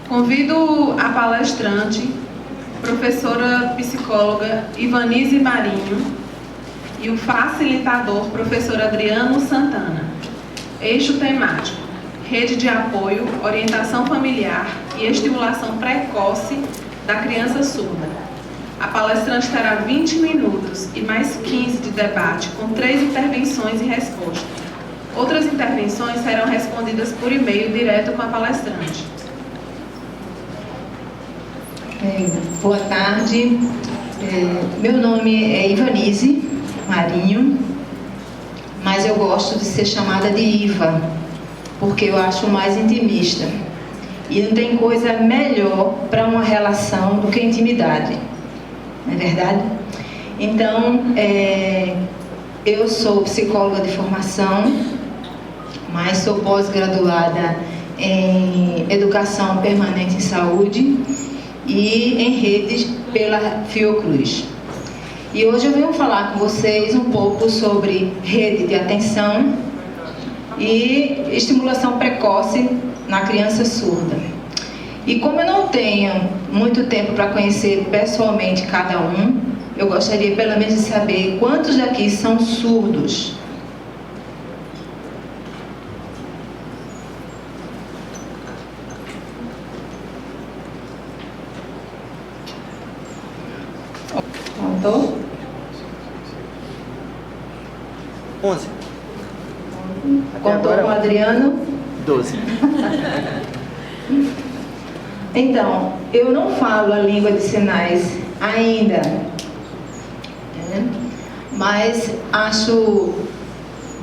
Convido a palestrante, professora psicóloga Ivanise Marinho, e o facilitador, professor Adriano Santana. Eixo temático: rede de apoio, orientação familiar e estimulação precoce da criança surda. A palestrante terá 20 minutos e mais 15 de debate, com 3 intervenções e respostas. Outras intervenções serão respondidas por e-mail direto com a palestrante. Boa tarde, meu nome é Ivanise Marinho, mas eu gosto de ser chamada de Iva, porque eu acho mais intimista. E não tem coisa melhor para uma relação do que intimidade, não é verdade? Então, eu sou psicóloga de formação, mas sou pós-graduada em Educação Permanente em Saúde e em redes pela Fiocruz. E hoje eu venho falar com vocês um pouco sobre rede de atenção e estimulação precoce na criança surda. E como eu não tenho muito tempo para conhecer pessoalmente cada um, eu gostaria pelo menos de saber quantos daqui são surdos. Contou? 11. Contou com o Adriano? 12. Então, eu não falo a língua de sinais ainda, mas acho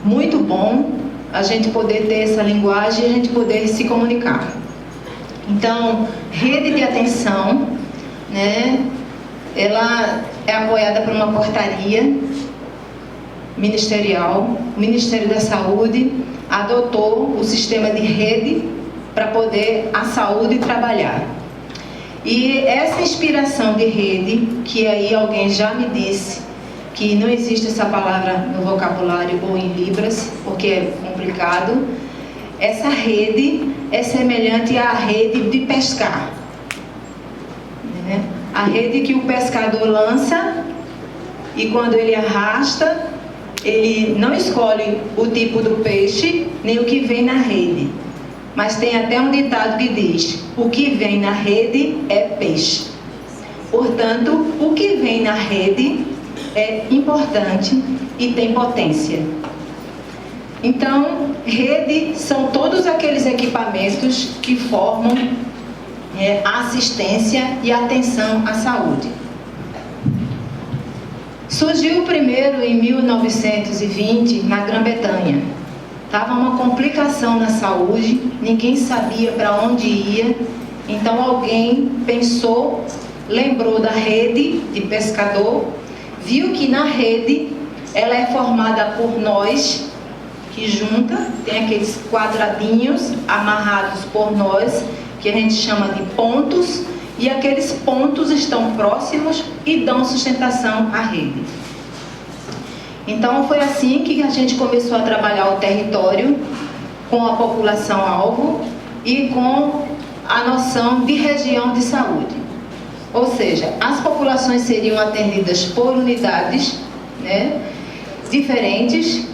muito bom a gente poder ter essa linguagem e a gente poder se comunicar. Então, rede de atenção, ela é apoiada por uma portaria ministerial. O Ministério da Saúde adotou o sistema de rede para poder a saúde trabalhar. E essa inspiração de rede, que aí alguém já me disse que não existe essa palavra no vocabulário ou em Libras, porque é complicado, essa rede é semelhante à rede de pescar. A rede que o pescador lança e quando ele arrasta, ele não escolhe o tipo do peixe nem o que vem na rede. Mas tem até um ditado que diz: o que vem na rede é peixe. Portanto, o que vem na rede é importante e tem potência. Então, rede são todos aqueles equipamentos que formam a assistência e atenção à saúde. Surgiu primeiro em 1920 na Grã-Bretanha. Estava uma complicação na saúde, ninguém sabia para onde ia, então alguém pensou, lembrou da rede de pescador, viu que na rede ela é formada por nós, que junta, tem aqueles quadradinhos amarrados por nós, que a gente chama de pontos, e aqueles pontos estão próximos e dão sustentação à rede. Então foi assim que a gente começou a trabalhar o território com a população-alvo e com a noção de região de saúde. Ou seja, as populações seriam atendidas por unidades, diferentes,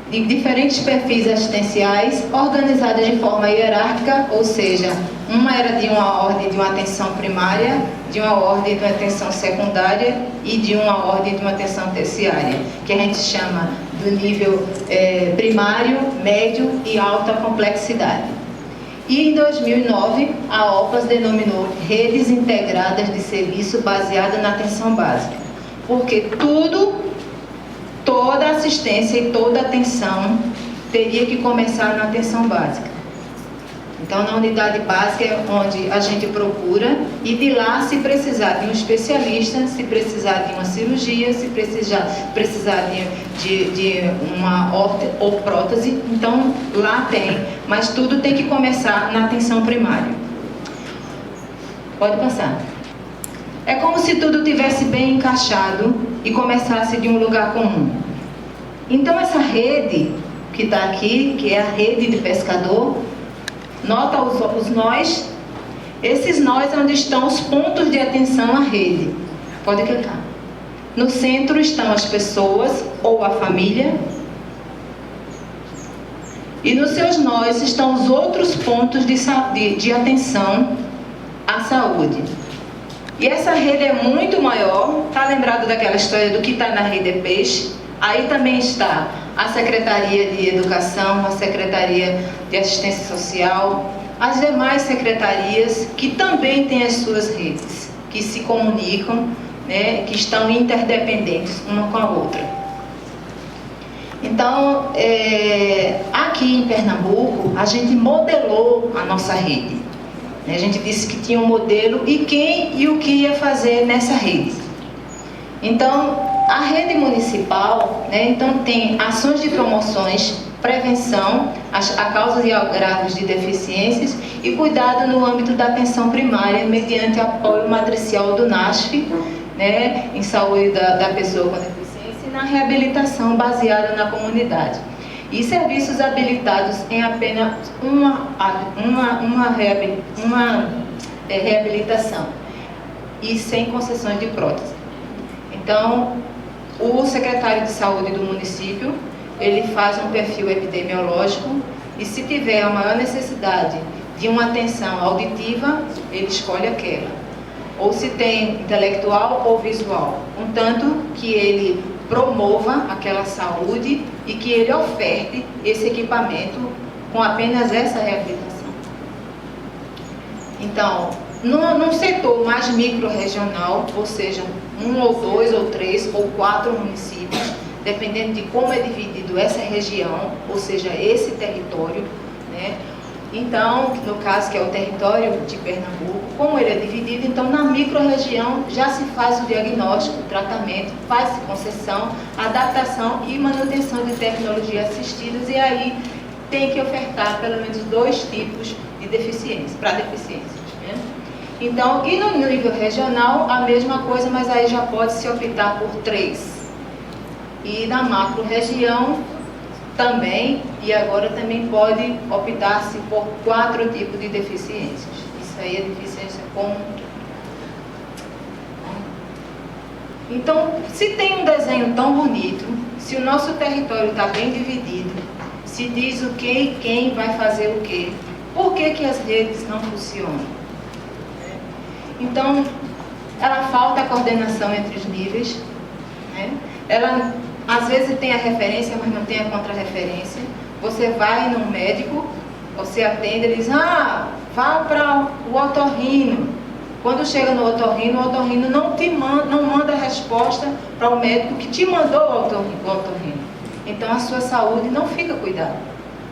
de diferentes perfis assistenciais, organizadas de forma hierárquica, ou seja, uma era de uma ordem de uma atenção primária, de uma ordem de uma atenção secundária e de uma ordem de uma atenção terciária, que a gente chama do nível primário, médio e alta complexidade. E em 2009, a OPAS denominou Redes Integradas de Serviço baseado na atenção básica, porque toda assistência e toda atenção teria que começar na atenção básica. Então, na unidade básica é onde a gente procura, e de lá, se precisar de um especialista, se precisar de uma cirurgia, se precisar de uma órtese ou prótese, então lá tem. Mas tudo tem que começar na atenção primária. Pode passar. É como se tudo tivesse bem encaixado e começasse de um lugar comum. Então, essa rede que está aqui, que é a rede de pescador, nota os nós, Esses nós é onde estão os pontos de atenção à rede. Pode clicar. No centro estão as pessoas ou a família. E nos seus nós estão os outros pontos de atenção à saúde. E essa rede é muito maior. Está lembrado daquela história do que está na rede é peixe? Aí também está a Secretaria de Educação, a Secretaria de Assistência Social, as demais secretarias que também têm as suas redes, que se comunicam, né, que estão interdependentes uma com a outra. Então, aqui em Pernambuco, a gente modelou a nossa rede. A gente disse que tinha um modelo e quem e o que ia fazer nessa rede. Então, a rede municipal, né, então tem ações de promoções, prevenção a causas e agravos de deficiências e cuidado no âmbito da atenção primária, mediante apoio matricial do NASF, né, em saúde da pessoa com deficiência e na reabilitação baseada na comunidade. E serviços habilitados em apenas uma reabilitação e sem concessões de prótese. Então, o secretário de saúde do município, ele faz um perfil epidemiológico e se tiver a maior necessidade de uma atenção auditiva, ele escolhe aquela. Ou se tem intelectual ou visual, contanto que ele promova aquela saúde e que ele oferte esse equipamento com apenas essa reabilitação. Então, num setor mais micro-regional, ou seja, 1 ou 2 ou 3 ou 4 municípios, dependendo de como é dividido essa região, ou seja, esse território, né? Então, no caso que é o território de Pernambuco, como ele é dividido, então na micro-região já se faz o diagnóstico, o tratamento, faz-se concessão, adaptação e manutenção de tecnologias assistidas, e aí tem que ofertar pelo menos 2 tipos de deficiência, para deficiências, né? Então, e no nível regional, a mesma coisa, mas aí já pode se optar por 3. E na macro-região também, e agora também pode optar-se por 4 tipos de deficiências. Isso aí é deficiência comum. Então, se tem um desenho tão bonito, se o nosso território está bem dividido, se diz o que e quem vai fazer o que, por que as redes não funcionam? Então, ela falta a coordenação entre os níveis, né? Ela, às vezes, tem a referência, mas não tem a contrarreferência. Você vai num médico, você atende, ele diz, vá para o otorrino. Quando chega no otorrino, o otorrino não manda a resposta para o médico que te mandou o otorrino. Então, a sua saúde não fica cuidada.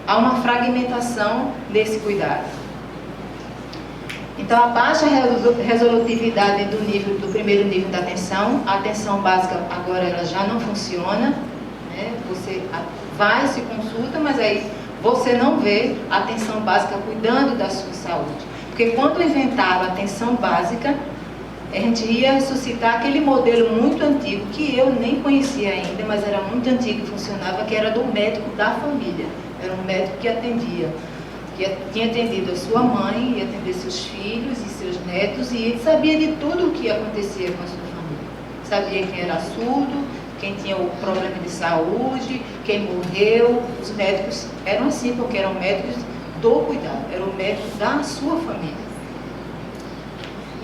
Há uma fragmentação desse cuidado. Então, a baixa resolutividade do primeiro nível da atenção, a atenção básica agora ela já não funciona, né? Você vai, se consulta, mas aí você não vê a atenção básica cuidando da sua saúde. Porque quando inventaram a atenção básica, a gente ia ressuscitar aquele modelo muito antigo, que eu nem conhecia ainda, mas era muito antigo e funcionava, que era do médico da família. Era um médico que atendia, que tinha atendido a sua mãe, ia atender seus filhos e seus netos, e ele sabia de tudo o que acontecia com a sua família. Sabia quem era surdo, quem tinha o problema de saúde, quem morreu. Os médicos eram assim, porque eram médicos do cuidado, eram médicos da sua família.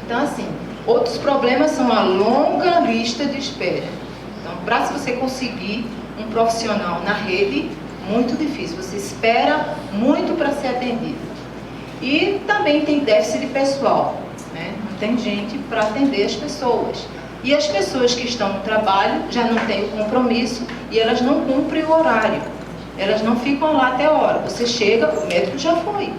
Então, assim, outros problemas são a longa lista de espera. Então, para você conseguir um profissional na rede, muito difícil, você espera muito para ser atendido. E também tem déficit de pessoal, né? Não tem gente para atender as pessoas. E as pessoas que estão no trabalho já não têm o compromisso e elas não cumprem o horário. Elas não ficam lá até a hora. Você chega, o médico já foi.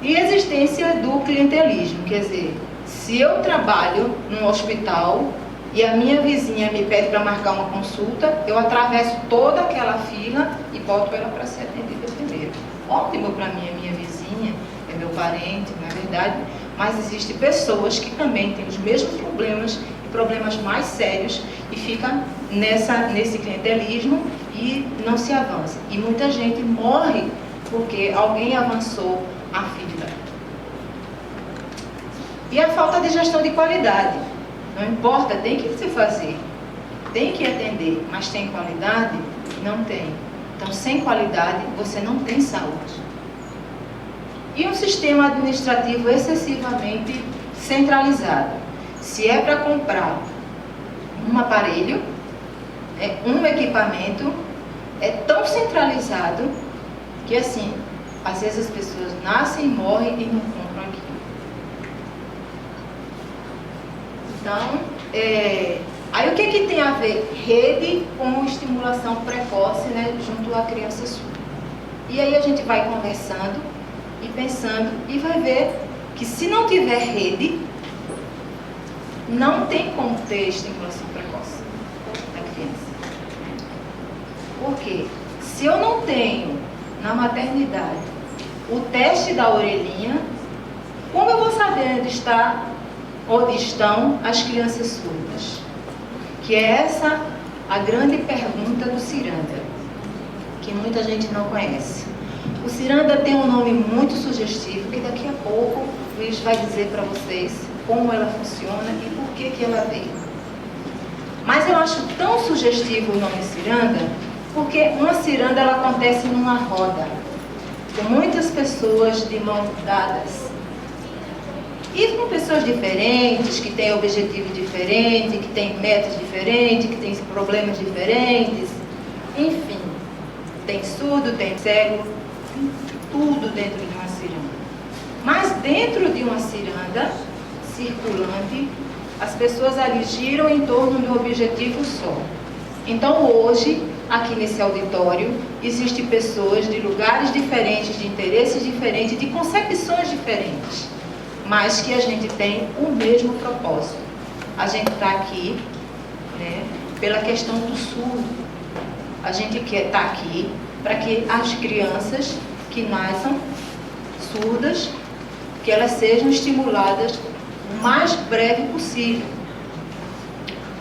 E a existência do clientelismo, quer dizer, se eu trabalho num hospital e a minha vizinha me pede para marcar uma consulta, eu atravesso toda aquela fila e boto ela para ser atendida primeiro. Ótimo para mim, a minha vizinha, é meu parente, na verdade, mas existem pessoas que também têm os mesmos problemas e problemas mais sérios e ficam nesse clientelismo e não se avança. E muita gente morre porque alguém avançou a fila. E a falta de gestão de qualidade. Não importa, tem que se fazer, tem que atender, mas tem qualidade? Não tem. Então, sem qualidade, você não tem saúde. E um sistema administrativo excessivamente centralizado. Se é para comprar um aparelho, um equipamento, é tão centralizado que, assim, às vezes as pessoas nascem, morrem e não compram aquilo. Então, aí o que tem a ver rede com estimulação precoce, né, junto à criança surda? E aí a gente vai conversando e pensando e vai ver que se não tiver rede, não tem como ter estimulação precoce da criança. Por quê? Se eu não tenho na maternidade o teste da orelhinha, como eu vou saber onde estão as crianças surdas? Que é essa a grande pergunta do Ciranda, que muita gente não conhece. O Ciranda tem um nome muito sugestivo, que daqui a pouco o Luiz vai dizer para vocês como ela funciona e por que ela veio. Mas eu acho tão sugestivo o nome Ciranda, porque uma ciranda ela acontece numa roda, com muitas pessoas de mãos dadas. E com pessoas diferentes, que têm objetivos diferentes, que têm metas diferentes, que têm problemas diferentes. Enfim, tem surdo, tem cego, tem tudo dentro de uma ciranda. Mas dentro de uma ciranda circulante, as pessoas ali giram em torno de um objetivo só. Então hoje, aqui nesse auditório, existem pessoas de lugares diferentes, de interesses diferentes, de concepções diferentes, mas que a gente tem o mesmo propósito. A gente está aqui, né, pela questão do surdo. A gente quer estar aqui para que as crianças que nasçam surdas, que elas sejam estimuladas o mais breve possível.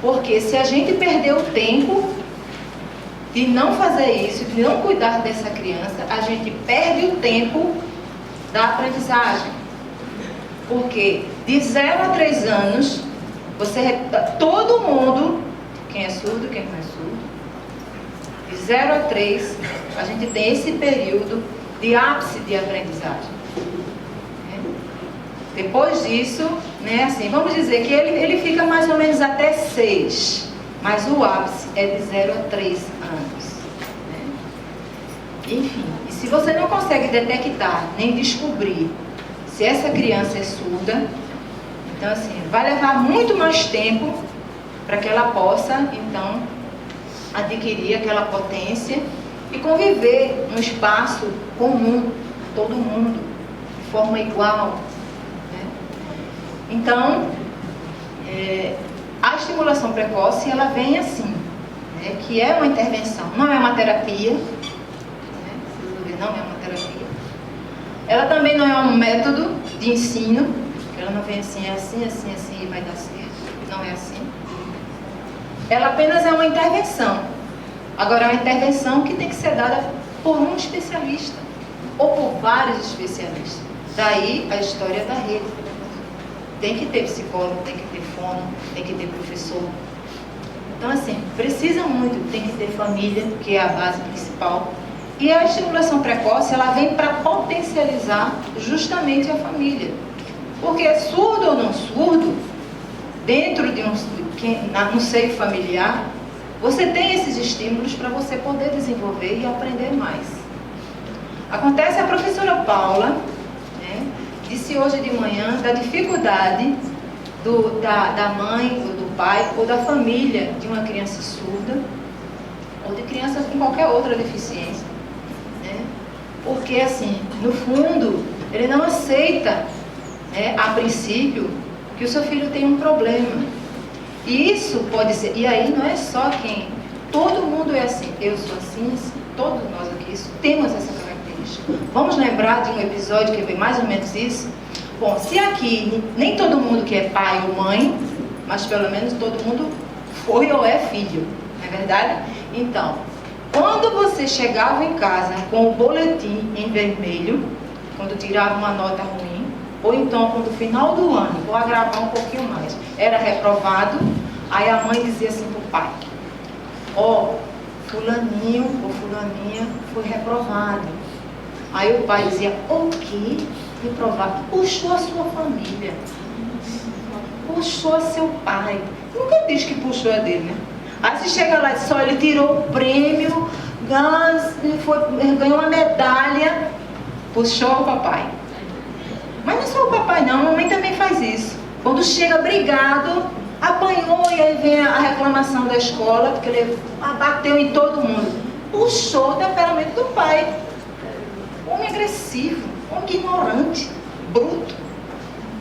Porque se a gente perder o tempo de não fazer isso, de não cuidar dessa criança, a gente perde o tempo da aprendizagem. Porque de 0 a 3 anos, todo mundo, quem é surdo, quem não é surdo, de 0 a 3, a gente tem esse período de ápice de aprendizagem. Depois disso, né, assim, vamos dizer que ele fica mais ou menos até 6, mas o ápice é de 0 a 3 anos. Né? Enfim, e se você não consegue detectar, nem descobrir se essa criança é surda, então assim, vai levar muito mais tempo para que ela possa, então, adquirir aquela potência e conviver num espaço comum, todo mundo, de forma igual. Então, a estimulação precoce, ela vem assim, né, que é uma intervenção, não é uma terapia, né, não é uma terapia. Ela também não é um método de ensino, ela não vem assim, assim e vai dar certo, não é assim. Ela apenas é uma intervenção. Agora, é uma intervenção que tem que ser dada por um especialista, ou por vários especialistas. Daí a história da rede. Tem que ter psicólogo, tem que ter fono, tem que ter professor. Então, assim, precisa muito, tem que ter família, que é a base principal. E a estimulação precoce, ela vem para potencializar justamente a família. Porque surdo ou não surdo, dentro de no seio familiar, você tem esses estímulos para você poder desenvolver e aprender mais. Acontece a professora Paula, disse hoje de manhã da dificuldade da mãe, ou do pai, ou da família de uma criança surda, ou de crianças com qualquer outra deficiência. Né? Porque, assim, no fundo, ele não aceita, né, a princípio, que o seu filho tem um problema. E isso pode ser, e aí não é só quem, todo mundo é assim, eu sou assim, todos nós aqui temos essa característica. Vamos lembrar de um episódio que foi mais ou menos isso? Bom, se aqui nem todo mundo que é pai ou mãe, mas pelo menos todo mundo foi ou é filho, não é verdade? Então, quando você chegava em casa com o boletim em vermelho, quando tirava uma nota ruim, ou então, quando no final do ano, vou agravar um pouquinho mais, era reprovado, aí a mãe dizia assim para o pai, ó, fulaninho ou fulaninha foi reprovado. Aí o pai dizia, o quê? Reprovado? Puxou a sua família. Puxou a seu pai. Nunca diz que puxou a dele, né? Aí você chega lá e diz, ó, ele tirou o prêmio, ganhou uma medalha, puxou o papai. Mas não é só o papai não, a mamãe também faz isso. Quando chega brigado, apanhou e aí vem a reclamação da escola, porque ele bateu em todo mundo. Puxou o temperamento do pai. Homem agressivo, homem ignorante, bruto.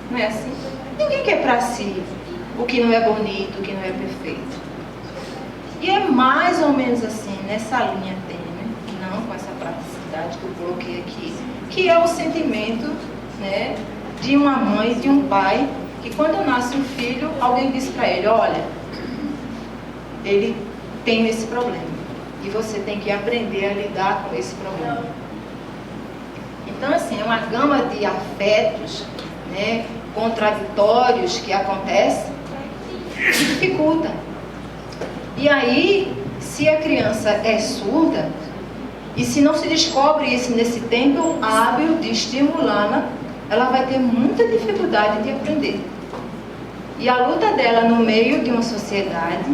Não é assim? Ninguém quer para si o que não é bonito, o que não é perfeito. E é mais ou menos assim, nessa linha tênue, não com essa praticidade que eu coloquei aqui, que é o sentimento, né, de uma mãe e de um pai, que quando nasce um filho, alguém diz para ele, olha, ele tem esse problema, e você tem que aprender a lidar com esse problema. Então, assim, é uma gama de afetos, né, contraditórios que acontecem, que dificulta. E aí, se a criança é surda, e se não se descobre isso nesse tempo hábil de estimulá-la, ela vai ter muita dificuldade de aprender. E a luta dela no meio de uma sociedade,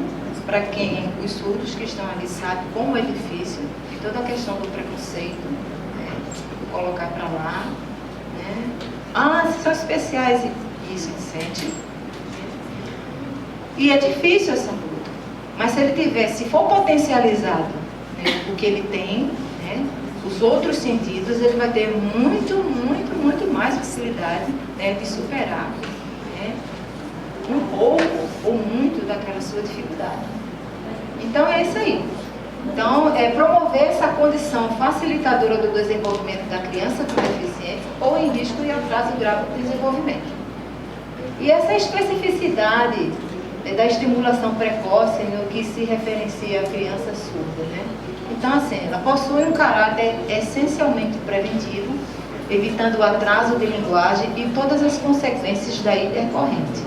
para quem os surdos que estão ali sabem como é difícil, e toda a questão do preconceito, né, colocar para lá, né? Ah, são especiais, e isso sente. E é difícil essa luta. Mas se ele tiver, se for potencializado, né, o que ele tem, né, os outros sentidos, ele vai ter muito mais facilidade, né, de superar, né, um pouco ou muito daquela sua dificuldade. Então é isso aí. Então, é promover essa condição facilitadora do desenvolvimento da criança com deficiência ou em risco e atraso grave do desenvolvimento. E essa especificidade da estimulação precoce no que se referencia à criança surda, né? Então, assim, ela possui um caráter essencialmente preventivo, evitando o atraso de linguagem e todas as consequências daí decorrentes.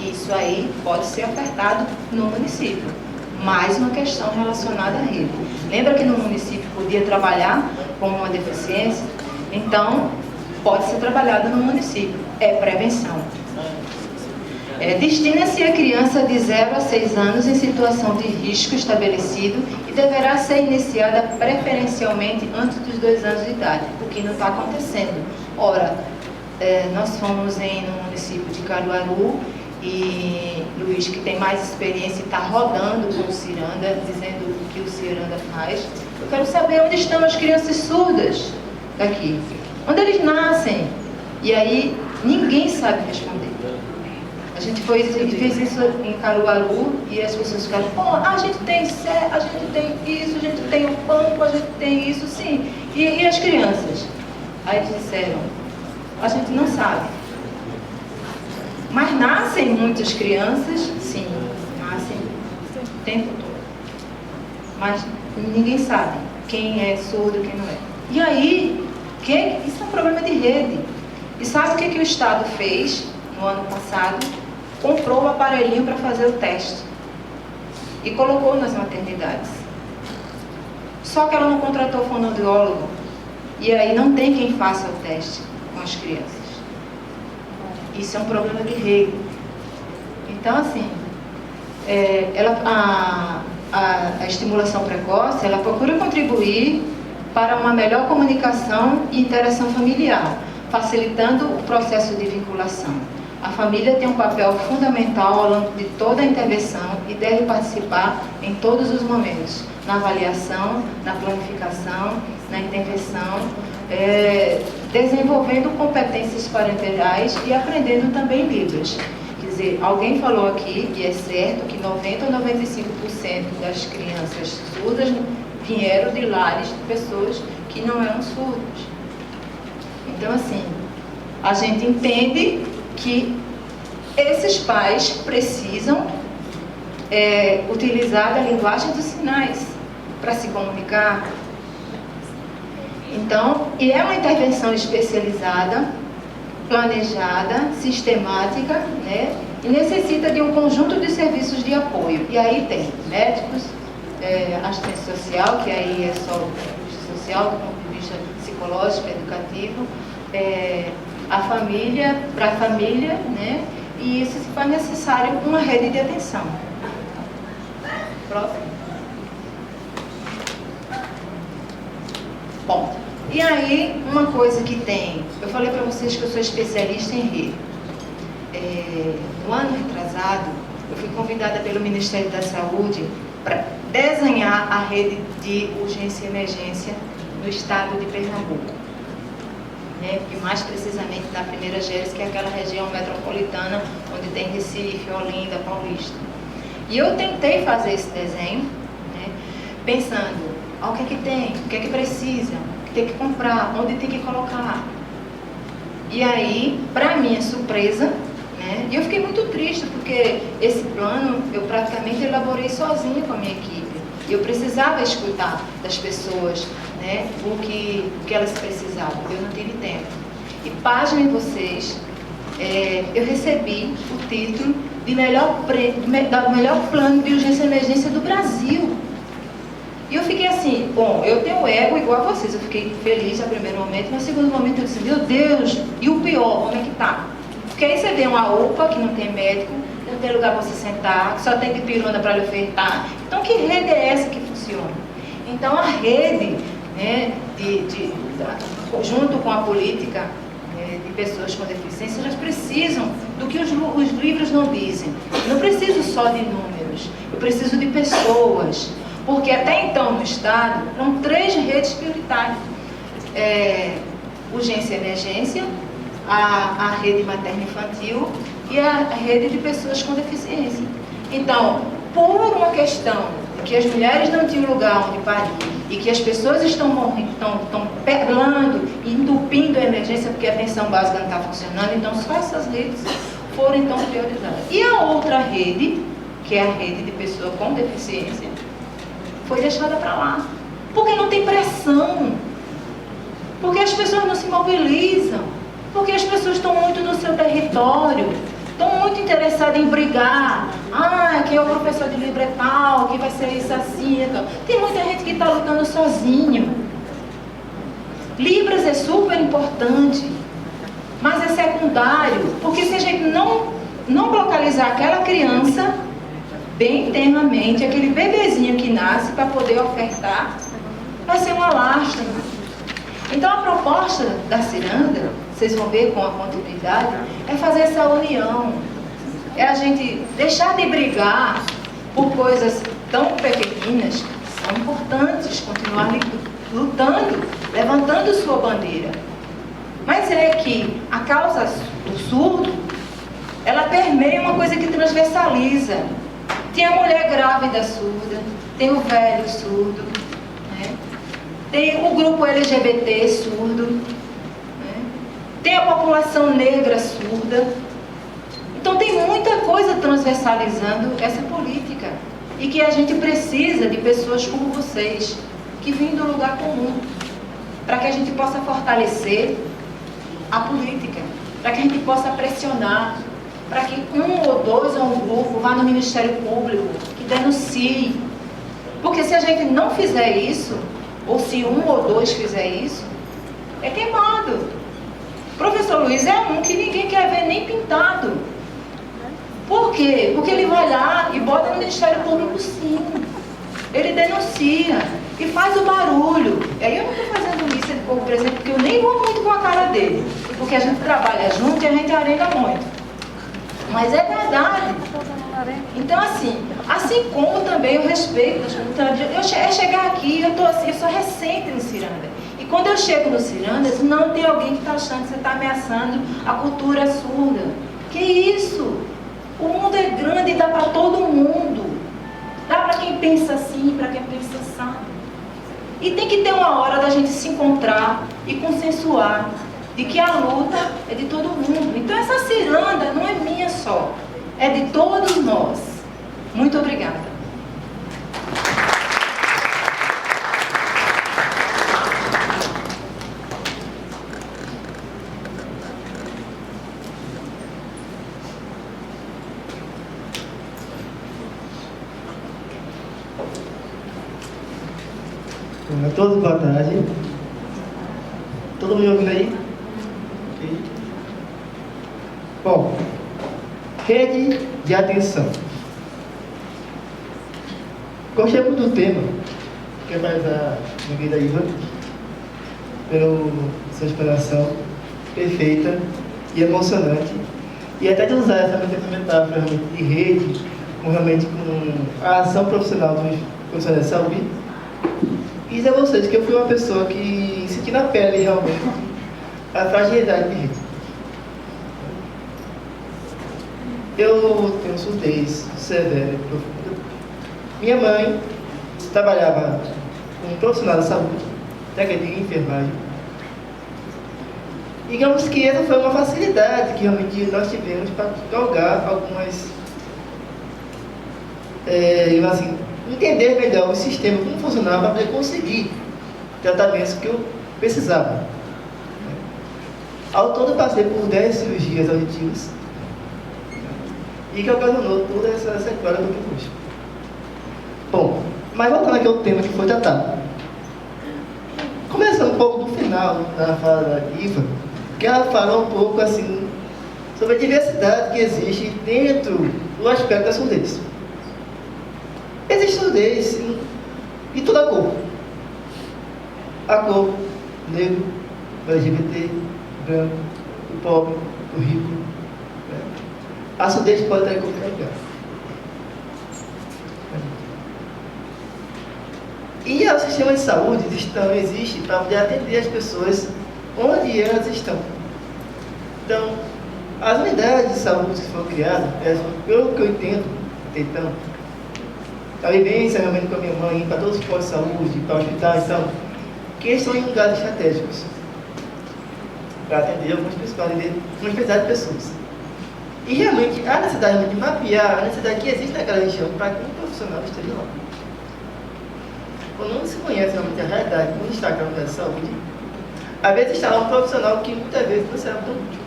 Isso aí pode ser ofertado no município. Mais uma questão relacionada à rede. Lembra que no município podia trabalhar com uma deficiência? Então, pode ser trabalhado no município. É prevenção. Destina-se a criança de 0 a 6 anos em situação de risco estabelecido e deverá ser iniciada preferencialmente antes dos 2 anos de idade, o que não está acontecendo. Ora, nós fomos no município de Caruaru e Luiz, que tem mais experiência, está rodando com o Ciranda, dizendo o que o Ciranda faz. Eu quero saber onde estão as crianças surdas daqui, onde eles nascem. E aí ninguém sabe responder. A gente fez isso em Caruaru e as pessoas ficaram, a gente tem a gente tem isso, a gente tem o banco, a gente tem isso, sim. E as crianças? Aí disseram, a gente não sabe. Mas nascem muitas crianças, sim, nascem o tempo todo. Mas ninguém sabe quem é surdo e quem não é. E aí, isso é um problema de rede. E sabe o que o Estado fez no ano passado? Comprou o aparelhinho para fazer o teste e colocou nas maternidades. Só que ela não contratou fonoaudiólogo e aí não tem quem faça o teste com as crianças. Isso é um problema de rede. Então, assim, a estimulação precoce, ela procura contribuir para uma melhor comunicação e interação familiar, facilitando o processo de vinculação. A família tem um papel fundamental ao longo de toda a intervenção e deve participar em todos os momentos, na avaliação, na planificação, na intervenção, desenvolvendo competências parentais e aprendendo também Libras. Quer dizer, alguém falou aqui, e é certo, que 90 ou 95% das crianças surdas vieram de lares de pessoas que não eram surdas. Então, assim, a gente entende que esses pais precisam utilizar a linguagem dos sinais para se comunicar. Então, e é uma intervenção especializada, planejada, sistemática, né? E necessita de um conjunto de serviços de apoio. E aí tem médicos, assistência social, que aí é só do ponto de vista social, do ponto de vista psicológico, educativo, a família, para a família, né? E isso se faz necessário uma rede de atenção. Próximo. Bom, e aí uma coisa que tem, eu falei para vocês que eu sou especialista em rede. No ano retrasado, eu fui convidada pelo Ministério da Saúde para desenhar a rede de urgência e emergência no estado de Pernambuco, né? E mais precisamente na primeira GERES, que é aquela região metropolitana onde tem Recife, Olinda, Paulista. E eu tentei fazer esse desenho, né? Pensando, o que é que tem, o que é que precisa, o que tem que comprar, onde tem que colocar. E aí, para minha surpresa, né? E eu fiquei muito triste, porque esse plano eu praticamente elaborei sozinha com a minha equipe. E eu precisava escutar das pessoas, né, o que elas precisavam. Eu não tive tempo. E pasmem vocês, eu recebi o título de melhor plano de urgência e emergência do Brasil. E eu fiquei assim, bom, eu tenho ego igual a vocês. Eu fiquei feliz no primeiro momento, mas no segundo momento eu disse, meu Deus, e o pior, como é que tá? Porque aí você vê uma UPA que não tem médico, não tem lugar para você sentar, que só tem dipirona para lhe ofertar. Então, que rede é essa que funciona? Então, a rede, né, junto com a política, de pessoas com deficiência, elas precisam do que os livros não dizem. Eu não preciso só de números, eu preciso de pessoas. Porque até então, no Estado, eram 3 redes prioritárias. Urgência e emergência, a rede materno-infantil e a rede de pessoas com deficiência. Então, por uma questão de que as mulheres não tinham lugar onde parir e que as pessoas estão pegando e entupindo a emergência porque a atenção básica não está funcionando, então só essas redes foram então priorizadas. E a outra rede, que é a rede de pessoa com deficiência, foi deixada para lá. Porque não tem pressão. Porque as pessoas não se mobilizam. Porque as pessoas estão muito no seu território. Estão muito interessadas em brigar. Quem é o professor de livro é tal, quem vai ser isso assim. Então. Tem muita gente que está lutando sozinho. Libras é super importante. Mas é secundário. Porque se a gente não localizar aquela criança bem internamente, aquele bebezinho que nasce para poder ofertar, vai ser uma lástima. Então a proposta da Ciranda, vocês vão ver com a continuidade, é fazer essa união. É a gente deixar de brigar por coisas tão pequeninas, que são importantes, continuar lutando, levantando sua bandeira. Mas é que a causa do surdo, ela permeia uma coisa que transversaliza. Tem a mulher grávida surda, tem o velho surdo, né? Tem o grupo LGBT surdo, né? Tem a população negra surda. Então tem muita coisa transversalizando essa política. E que a gente precisa de pessoas como vocês, que vêm do lugar comum, para que a gente possa fortalecer a política, para que a gente possa pressionar, para que 1 ou 2 ou um grupo vá no Ministério Público, que denuncie. Porque se a gente não fizer isso, ou se 1 ou 2 fizer isso, é queimado. O professor Luiz é um que ninguém quer ver nem pintado. Por quê? Porque ele vai lá e bota no Ministério Público sim. Ele denuncia e faz o barulho. E aí eu não estou fazendo lista de povo, por exemplo, porque eu nem vou muito com a cara dele. Porque a gente trabalha junto e a gente arena muito. Mas é verdade. Então, assim como também eu respeito, é chegar aqui, eu sou recente no Ciranda. E quando eu chego no Ciranda, não tem alguém que está achando que você está ameaçando a cultura surda. Que isso? O mundo é grande e dá para todo mundo. Dá para quem pensa assim, para quem pensa assado. E tem que ter uma hora da gente se encontrar e consensuar de que a luta é de todo mundo. Então essa ciranda não é minha só, é de todos nós. Muito obrigada. A todos, boa tarde. Todo mundo me ouvindo aí? Ok. Bom, rede de atenção. Gostei muito do tema, que é mais a minha querida Iva, pela sua explanação perfeita e emocionante. E até de usar essa metáfora de rede, realmente com a ação profissional dos profissionais de saúde. E dizer a vocês que eu fui uma pessoa que senti na pele realmente a fragilidade de rede. Eu tenho surdez severa e profunda. Minha mãe trabalhava como profissional da saúde, técnica de enfermagem. E digamos que essa foi uma facilidade que realmente nós tivemos para galgar algumas, assim, entender melhor o sistema, como funcionava, para poder conseguir tratamentos que eu precisava. Ao todo, passei por 10 cirurgias auditivas e que ocasionou toda essa sequela do que hoje. Bom, mas voltando aqui ao tema que foi tratado. Começando um pouco do final da fala da Iva, que ela fala um pouco assim sobre a diversidade que existe dentro do aspecto da surdez. Existe surdez em toda a cor. A cor, negro, LGBT, branco, o pobre, o rico. Né? A surdez pode estar em qualquer lugar. E o sistema de saúde existe para poder atender as pessoas onde elas estão. Então, as unidades de saúde que foram criadas, pelo que eu entendo, tentando, a vivência realmente com a minha mãe, para todos os postos de saúde, para hospitais, que estão em lugares estratégicos, para atender algumas pessoas, para atender uma especialidade de pessoas. E realmente há necessidade de mapear a necessidade que existe naquela região para que um profissional esteja lá. Quando não se conhece realmente a realidade, quando está aquela unidade de saúde, às vezes está lá um profissional que muitas vezes não será tão útil.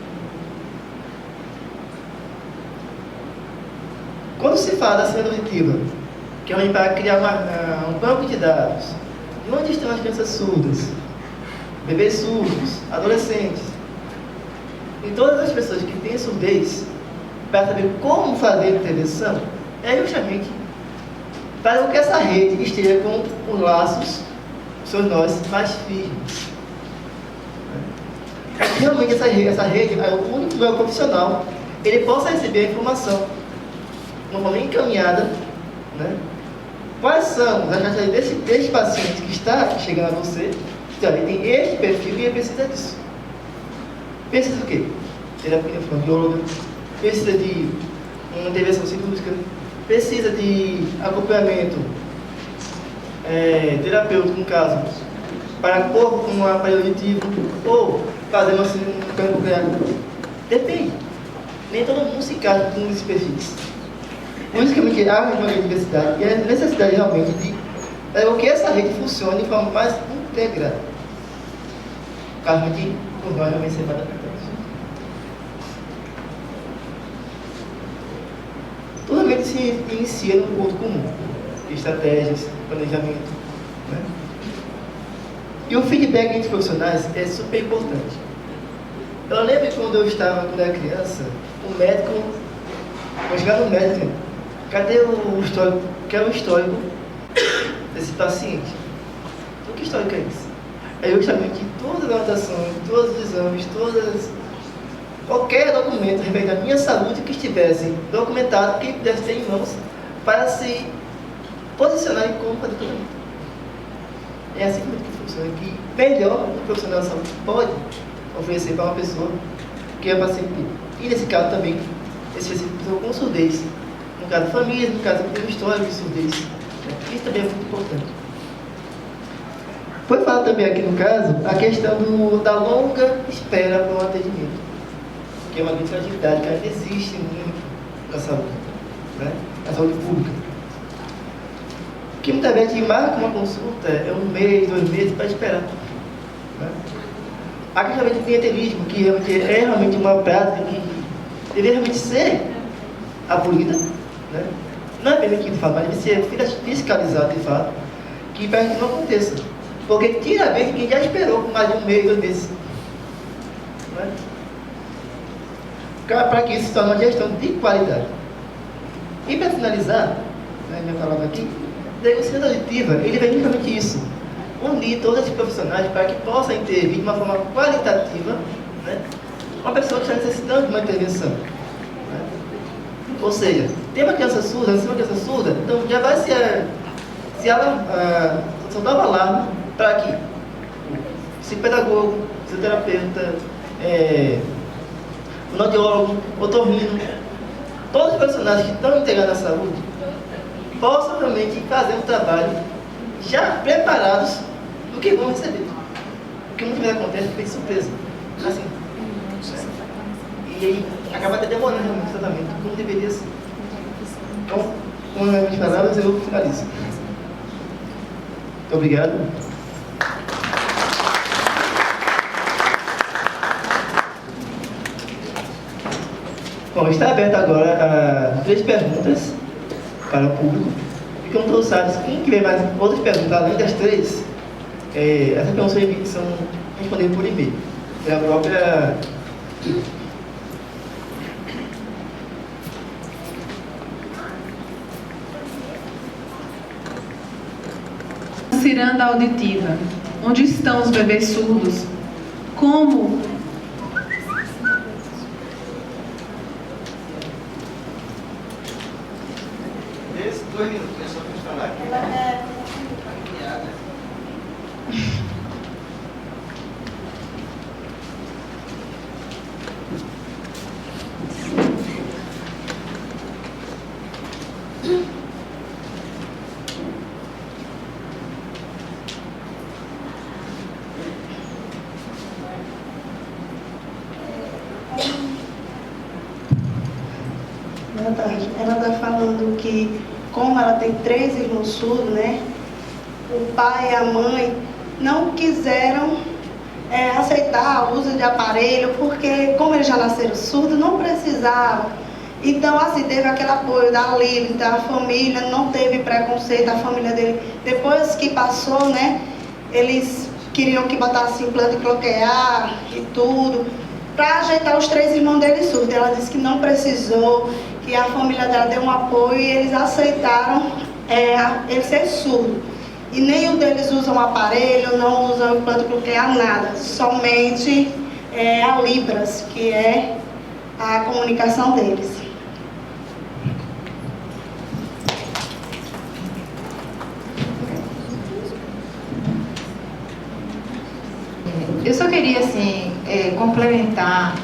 Quando se fala da síndrome auditiva, que é onde para criar um banco de dados, de onde estão as crianças surdas, bebês surdos, adolescentes, e todas as pessoas que têm surdez, para saber como fazer a intervenção, é justamente para que essa rede esteja com os laços, seus nós mais firmes. Realmente essa rede é o único lugar profissional, ele possa receber a informação de uma forma encaminhada, né? Quais são as características desse paciente que está chegando a você? Então, ele tem este perfil e ele precisa disso. Precisa do quê? Terapia fonoaudióloga, precisa de uma intervenção cirúrgica, precisa de acompanhamento terapêutico, no caso, para corpo com um aparelho auditivo, ou fazer uma cirurgia nuclear. Depende. Nem todo mundo se encaixa com esses perfis. Por isso que eu me tirar uma diversidade e a necessidade realmente de que essa rede funcione de forma mais integrada. Caso que por nós realmente ser mais adaptados. Tudo realmente se inicia no ponto comum, estratégias, planejamento. Né? E o feedback entre profissionais é super importante. Eu lembro que quando eu era criança, o médico, eu chegava no médico, cadê o histórico? Quero o histórico desse paciente. O que histórico é esse? É justamente todas as anotações, todos os exames, qualquer documento referente à minha saúde que estivesse documentado, que pudesse ter em mãos para se posicionar em como fazer tratamento. É assim que funciona, que melhor o profissional da saúde pode oferecer para uma pessoa que é paciente dele. E nesse caso também, esse pessoa com surdez. No caso de família, no caso de histórico de surdez. Isso também é muito importante. Foi falado também aqui no caso a questão da longa espera para um atendimento, que é uma grande fragilidade que ainda existe muito na saúde, né? Na saúde pública. Que muitas vezes a gente marca uma consulta, é 1 mês, 2 meses para esperar. Né? Há questão de clientelismo, que é realmente uma prática que deveria realmente ser abolida, né? Não é permitido de fato, mas deve ser fiscalizado de fato, que para que não aconteça. Porque tira a vez que já esperou por mais de um mês, 2 meses. Né? Para que isso se torne uma gestão de qualidade. E para finalizar, né, minha palavra aqui, daí o centro auditiva, ele vem justamente isso. Unir todos esses profissionais para que possam intervir de uma forma qualitativa, né, uma pessoa que está necessitando de uma intervenção. Né? Ou seja, tem uma criança surda, então já vai se ela soltar o alarme para que o psicopedagogo, o fisioterapeuta, o fonoaudiólogo, o otorrino, todos os profissionais que estão integrados na saúde possam realmente fazer um trabalho já preparados do que vão receber. Porque muitas vezes acontece que tem surpresa. Assim. E aí acaba até demorando realmente o tratamento, como deveria ser. Então, com as minhas palavras, eu finalizo. Muito obrigado. Bom, está aberto agora 3 perguntas para o público. E como todos sabem, quem tiver mais outras perguntas além das 3, essas perguntas são respondidas por e-mail. É a própria. Ciranda auditiva. Onde estão os bebês surdos? Como Esse 2 minutos, é só para falar aqui. Boa tarde. Ela está falando que, como ela tem 3 irmãos surdos, né? O pai e a mãe não quiseram aceitar o uso de aparelho, porque, como eles já nasceram surdos, não precisavam. Então, assim, teve aquele apoio da Lili, da família, não teve preconceito, a família dele. Depois que passou, né? Eles queriam que botasse implante coclear e tudo, para ajeitar os 3 irmãos dele surdos. Ela disse que não precisou, que a família dela deu um apoio e eles aceitaram ele ser surdo. E nenhum deles usam aparelho, não usam implante coclear, nada. Somente a Libras, que é a comunicação deles. Eu só queria, assim, complementar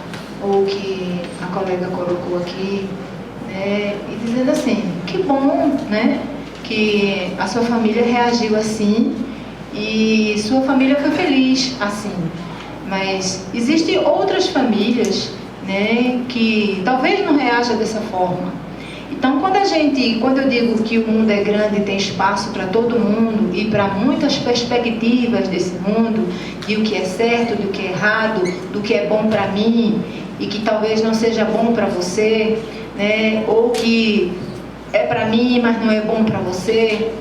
o que a colega colocou aqui, né, e dizendo assim, que bom, né, que a sua família reagiu assim e sua família foi feliz assim. Mas existem outras famílias, né, que talvez não reajam dessa forma. Então, quando eu digo que o mundo é grande e tem espaço para todo mundo e para muitas perspectivas desse mundo, de o que é certo, do que é errado, do que é bom para mim e que talvez não seja bom para você, né, ou que é para mim, mas não é bom para você,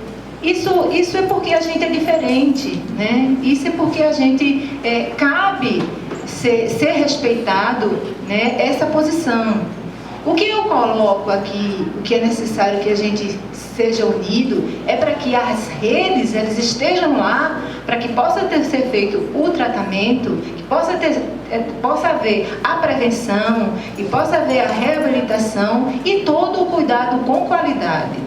isso é porque a gente é diferente, né? Isso é porque a gente cabe ser respeitado, né, essa posição. O que eu coloco aqui, o que é necessário que a gente seja unido, é para que as redes elas estejam lá, para que possa ser feito o tratamento, que possa haver a prevenção, e possa haver a reabilitação e todo o cuidado com qualidade,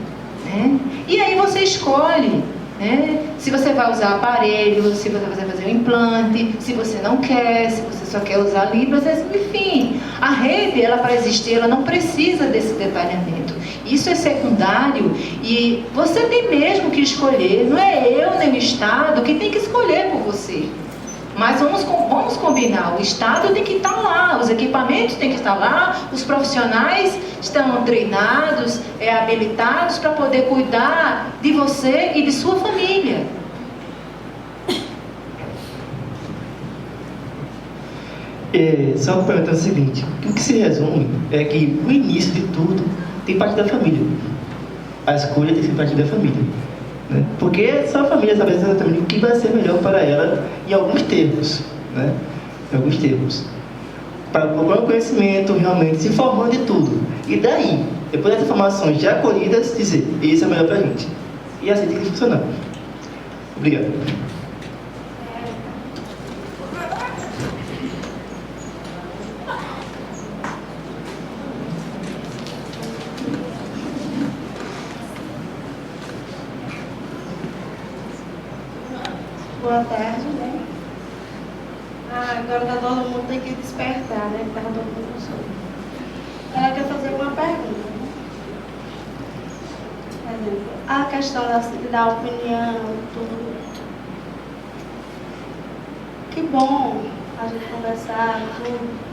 né? E aí você escolhe, né, se você vai usar aparelho, se você vai fazer um implante, se você não quer, se você só quer usar Libras, enfim. A rede, ela para existir, ela não precisa desse detalhamento. Isso é secundário e você tem mesmo que escolher. Não é eu nem o Estado que tem que escolher por você. Mas vamos combinar, o Estado tem que estar lá, os equipamentos têm que estar lá, os profissionais estão treinados, habilitados para poder cuidar de você e de sua família. Só complementando o seguinte, o que se resume é que o início de tudo tem parte da família. A escolha tem que ser parte da família. né? Porque só a família sabe exatamente o que vai ser melhor para ela em alguns termos, né? Em alguns termos. Para procurar o conhecimento, realmente se informando de tudo. E daí, depois das informações já colhidas, dizer, isso é melhor para a gente. E assim tem que funcionar. Obrigado. Boa tarde, né? Agora todo mundo tem que despertar, né? Porque todo mundo com sono. Ela quer fazer uma pergunta, né? Por exemplo, a questão da opinião, tudo. Que bom a gente conversar, tudo.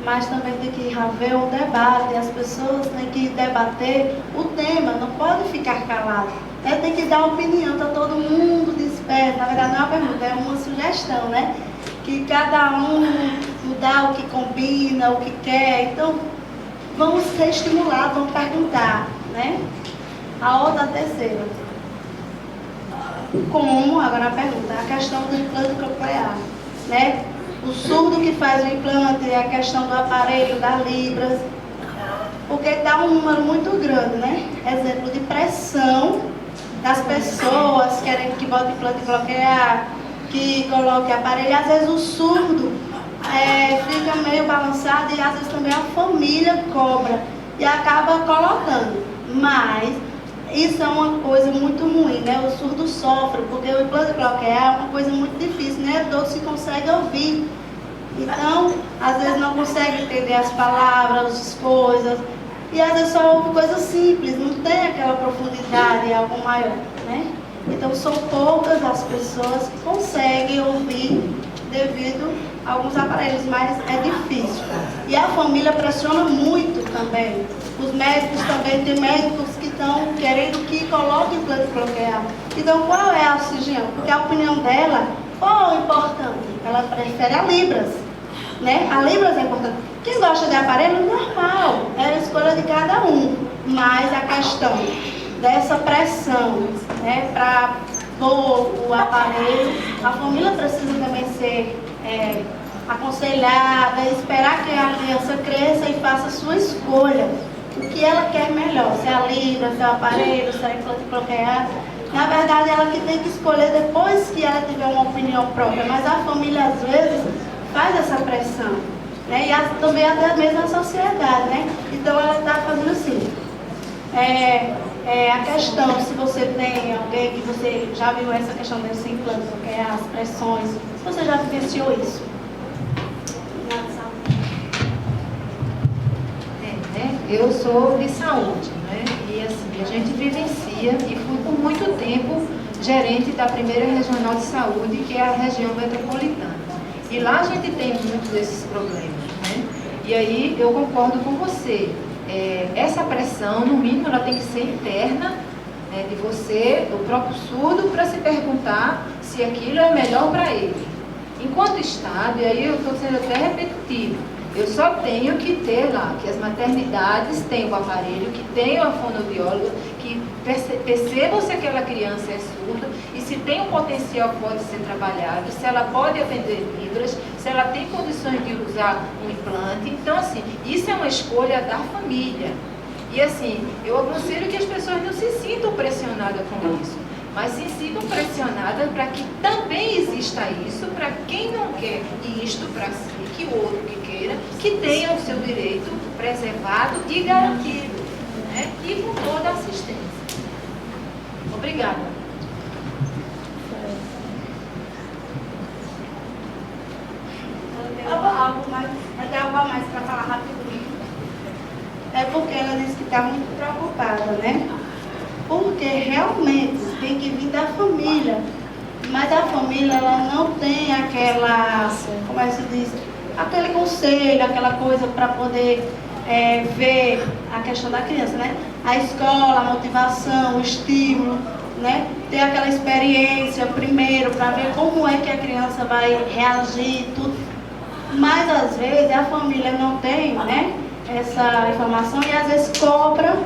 Mas também tem que haver um debate, as pessoas têm que debater o tema, não pode ficar calado. Tem que dar opinião, está todo mundo desperto. Na verdade não é uma pergunta, é uma sugestão, né? Que cada um mudar o que combina, o que quer. Então, vamos ser estimulados, vamos perguntar, né? A terceira. Como, agora a pergunta, a questão do implante coclear, né? O surdo que faz o implante, a questão do aparelho, da Libras, porque dá um número muito grande, né? Exemplo de pressão das pessoas querem que bote implante bloquear, que coloque aparelho. Às vezes o surdo fica meio balançado e às vezes também a família cobra e acaba colocando. Mas isso é uma coisa muito ruim, né? O surdo sofre, porque o implante bloquear é uma coisa muito difícil, né? Todos se conseguem ouvir. Então, às vezes não consegue entender as palavras, as coisas. E às vezes só ouve coisas simples, não tem aquela profundidade, algo maior, né? Então são poucas as pessoas que conseguem ouvir devido a alguns aparelhos, mas é difícil. E a família pressiona muito também. Os médicos também, tem médicos que estão querendo que coloque implante bloqueado. Então qual é a cirurgiã? Porque a opinião dela, qual é o importante? Ela prefere a Libras, né? A Libras é importante. Quem gosta de aparelho, normal, é a escolha de cada um. Mas a questão dessa pressão, né, para pôr o aparelho, a família precisa também ser aconselhada, esperar que a criança cresça e faça a sua escolha. O que ela quer melhor, se é a Libra, se é o aparelho, se é implante bloqueado. Na verdade, ela que tem que escolher depois que ela tiver uma opinião própria, mas a família às vezes faz essa pressão. Né? E também até mesmo a sociedade, né? Então ela está fazendo assim. A questão, se você tem alguém que você já viu essa questão desse implante, porque as pressões, se você já vivenciou isso. Eu sou de saúde, né? E assim, a gente vivencia e fui por muito tempo gerente da primeira regional de saúde, que é a região metropolitana. E lá a gente tem muitos desses problemas, né? E aí eu concordo com você. Essa pressão, no mínimo, ela tem que ser interna, né, de você, do próprio surdo, para se perguntar se aquilo é melhor para ele. Enquanto Estado, e aí eu estou sendo até repetitivo, eu só tenho que ter lá que as maternidades tenham o aparelho, que tenham a fonoaudióloga, que percebam se aquela criança é surda e se tem um potencial que pode ser trabalhado, se ela pode atender Libras, se ela tem condições de usar um implante. Então, assim, isso é uma escolha da família. E, assim, eu aconselho que as pessoas não se sintam pressionadas com isso, mas se sintam pressionadas para que também exista isso, para quem não quer isto para si, que o outro que queira, que tenha o seu direito preservado e garantido, né? E com toda a assistência. Obrigada. Até algo a mais para falar rapidinho. É porque ela disse que está muito preocupada, né? Porque realmente tem que vir da família. Mas a família, ela não tem aquela, como é que se diz? Aquele conselho, aquela coisa para poder ver a questão da criança, né? A escola, a motivação, o estímulo, né? Ter aquela experiência primeiro para ver como é que a criança vai reagir, tudo. Mas às vezes a família não tem, né, essa informação e às vezes cobra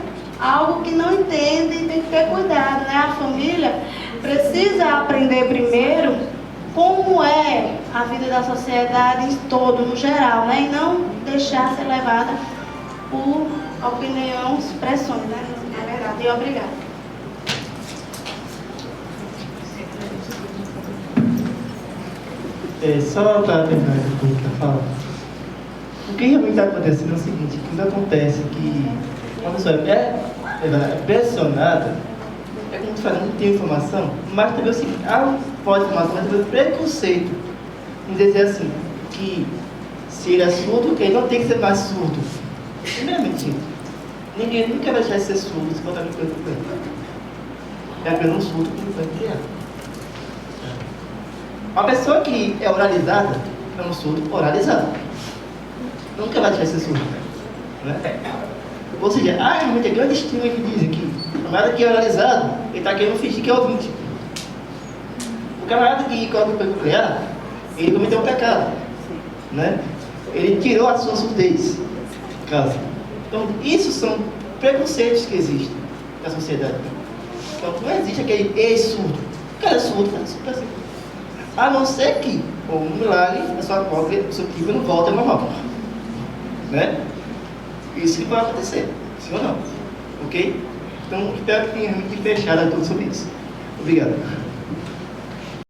algo que não entende e tem que ter cuidado, né? A família precisa aprender primeiro como é a vida da sociedade em todo, no geral, né? E não deixar ser levada por opiniões, pressões, né? É verdade. E obrigada. Só para terminar o que eu falo, o que realmente está acontecendo é o seguinte, quando acontece que uma pessoa é pressionada, é como tu fala, não tem informação, mas também é o seguinte, pode informação, mas também o preconceito, em dizer assim, que se ele é surdo, que ele não tem que ser mais surdo. Primeiramente, ninguém nunca vai deixar de ser surdo se botar no canto do canto. É apenas um surdo que não foi criado. Uma pessoa que é oralizada é um surdo oralizado. Nunca vai deixar de ser surdo. Né? Ou seja, há realmente grande estima que dizem que o camarada que é oralizado, ele está querendo fingir que é ouvinte. O camarada que coloca o peculiar, ele cometeu um pecado. Né? Ele tirou a sua surdez. Caso. Então, isso são preconceitos que existem na sociedade. Então, não existe aquele ex-surdo. O cara é surdo, é surdo assim. A não ser que, por um milagre, a sua cópia, o seu tímpano não volta ao normal. Né? Isso que vai acontecer, sim ou não? Ok? Então, espero que tenha muito fechado tudo sobre isso. Obrigado.